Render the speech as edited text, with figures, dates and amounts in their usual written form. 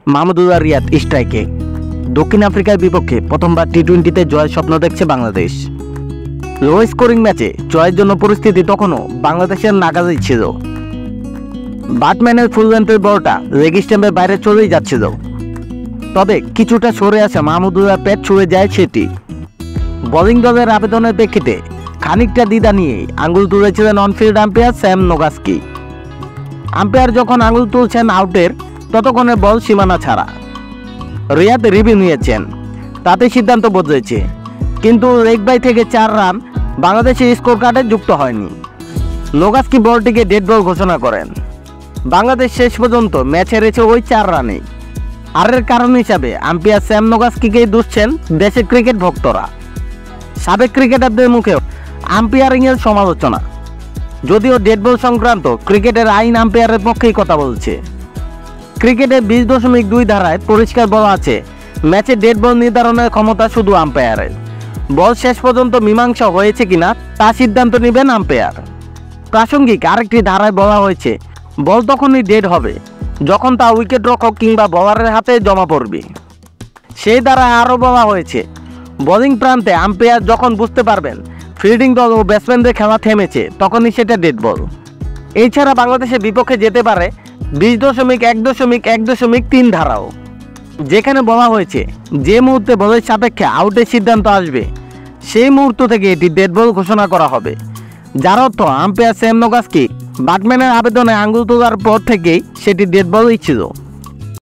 মাহমুদুল্লাহ রিয়াদ স্ট্রাইকে দক্ষিণ আফ্রিকার বিপক্ষে প্রথমবার টি-20তে জয়ের স্বপ্ন দেখছে বাংলাদেশ। লো স্কোরিং ম্যাচে জয়ের জন্য পরিস্থিতি তখনও বাংলাদেশের নাগালেই ছিল। ব্যাটম্যানের ফুল লেন্থের বলটা লেগ স্ট্যাম্পের বাইরে চলেই যাচ্ছিল, তবে কিছুটা সরে আসা মাহমুদুল্লাহ পেট ছুঁয়ে যায় সেটি। বোলিং দলের আবেদনের প্রেক্ষিতে খানিকটা দ্বিধা নিয়ে আঙুল তুলেছিলেন onfield umpire Sam Nogajski. Umpire যখন আঙুল তুলছেন আউটের, ততক্ষণে বল সীমানা ছাড়া। রিয়াদ রিভিউ নিয়েছেন, তাতে সিদ্ধান্ত বদলেছে, কিন্তু লেগ বাই থেকে 4 রান বাংলাদেশের স্কোর কার্ডে যুক্ত হয়নি। নোগাস্কি বলটিকে ডেড বল ঘোষণা করেন। বাংলাদেশ শেষ পর্যন্ত ম্যাচ হেরেছে ওই 4 রানেই। আর এর কারণ হিসাবে আম্পায়ার স্যাম নোগাস্কিকেই দুষছেন দেশের ক্রিকেট ভক্তরা। সাবেক ক্রিকেটারদের মুখেও আম্পায়ারিংয়ের সমালোচনা, যদিও ডেড বল সংক্রান্ত ক্রিকেটের আইন আম্পায়ারের পক্ষেই কথা বলছে। ক্রিকেটের 20.2 ধারায় পরিষ্কার বলা আছে, ম্যাচে ডেড বল নির্ধারণের ক্ষমতা শুধু আম্পায়ারের। বল শেষ পর্যন্ত মীমাংসা হয়েছে কিনা তা সিদ্ধান্ত নেবেন আম্পায়ার। প্রাসঙ্গিক আরেকটি ধারায় বলা হয়েছে, বল তখনই ডেড হবে যখন তা উইকেট রক্ষক কিংবা বলারের হাতে জমা পড়বে। সেই ধারায় আরও বলা হয়েছে, বোলিং প্রান্তে আম্পায়ার যখন বুঝতে পারবেন ফিল্ডিং দল ও ব্যাটসম্যানদের খেলা থেমেছে, তখনই সেটা ডেড বল। এছাড়া বাংলাদেশের বিপক্ষে যেতে পারে 20.1.1.3 ধারাও, যেখানে বলা হয়েছে যে মুহূর্তে বলের সাপেক্ষে আউটের সিদ্ধান্ত আসবে সেই মুহূর্ত থেকে এটি ডেড বল ঘোষণা করা হবে। যার অর্থ আম্পায়ার স্যাম নোগাস্কি ব্যাটম্যানের আবেদনে আঙুল তোলার পর থেকেই সেটি ডেড বলই ছিল।